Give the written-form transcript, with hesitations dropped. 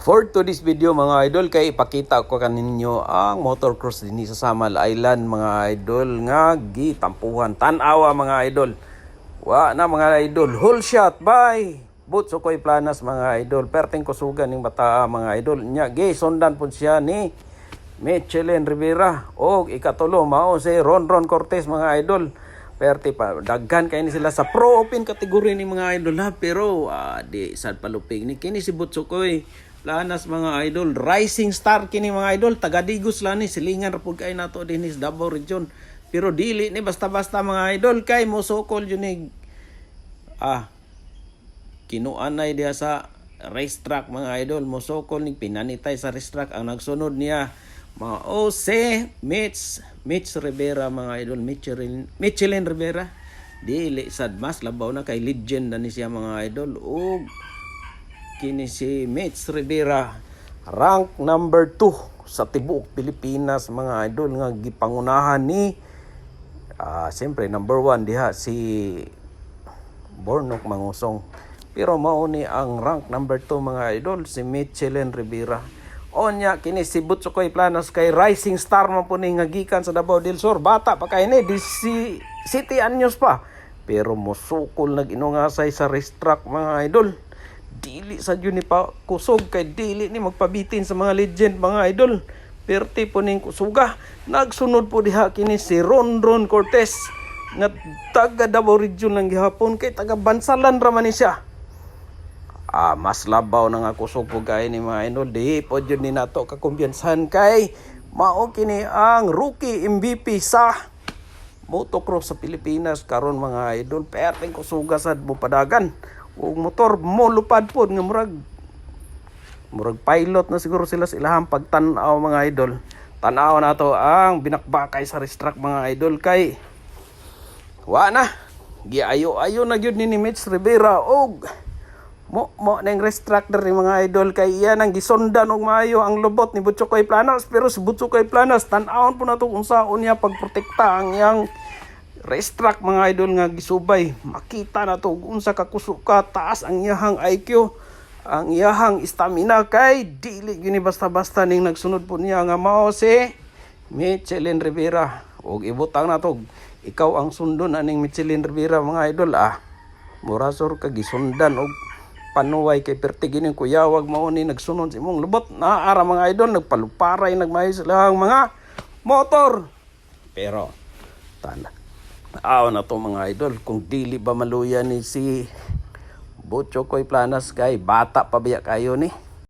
For today's video mga idol, kay ipakita ko kaninyo ang motocross din sa Samal Island mga idol nga gitampuhan. Tan-awa mga idol. Wa na mga idol, whole shot by Butso Koy Planas mga idol. Perting kusugan ning bata mga idol. Nya gi sundan pud siya ni Michelin Rivera o ikatulo mao si Ronron Cortez mga idol. Perti pa daghan kay ni sila sa pro open kategory ni mga idol ha, pero di sad palupig ni kini si Butso Koy Planas mga idol, rising star kini mga idol, taga Digos lang ni silingan ra pud kay nato dinhi sa Davao region. Pero dili ni basta-basta mga idol kay mosokol yun ni kinuanay diha sa racetrack mga idol, mosokol ni pinanitay sa racetrack. Ang nagsunod niya mao si Mitch Rivera mga idol, Michelin Rivera. Dili sad mas labaw na kay legend na ni siya mga idol. Og kini si Mitch Rivera rank number 2 sa tibuok Pilipinas mga idol, nga gipangunahan ni siyempre number 1 diha si Bornok Mangusong, pero mao ni ang rank number 2 mga idol si Michelin Rivera. Onya kini si Butso Koy Planas kay rising star man po ni nga gikan sa Davao del Sur, bata pa kay ni si City anyos pa, pero mosukol nag-inungasay sa racetrack mga idol. Dili sa yun ni pa kusog kay dili ni magpabitin sa mga legend mga idol. Perti po ning kusuga. Nagsunod po diha kini si Ronron Cortez nga taga Davao region lang gihapon kay taga Bansalan ra man ni siya. Mas labaw na nga kusog po kay ni mga idol. Di po yun ni nato kakumbiyansahan kay mao kini ang rookie MVP sa motocross sa Pilipinas karon mga idol. Perting kusuga sad mo padagan. Og motor mo lupad pod nga murag pilot na siguro sila sa ilahang pagtan-aw mga idol. Tan-aw nato ang binakbakay sa racetrack mga idol kay wa na giayo-ayo na gyud ni Mitch Rivera og mo ning racetrack diri mga idol kay iyan ang gisundan og maayo ang lubot ni Butso Koy Planas. Pero si Butso Koy Planas tan-awon po nato kung saon niya pagprotekta ang iyang racetrack mga idol nga gisubay. Makita na to unsa ka kusuka taas ang iyahang IQ, ang iyahang stamina kay dili gini basta-basta ning nagsunod po niya nga mao si Michelin Rivera. Og ibutang na to ikaw ang sundon aning Michelin Rivera mga idol. Murasor ka gisundan og panuway kay perti gini kuyawag mao ni nagsunod sa imong lubot. Naara mga idol nagpaluparay nagmayo sila ang mga motor. Pero na to mga idol, kung dili ba maluya ni si Butso Koy Planas kay bata pa biya kayo ni.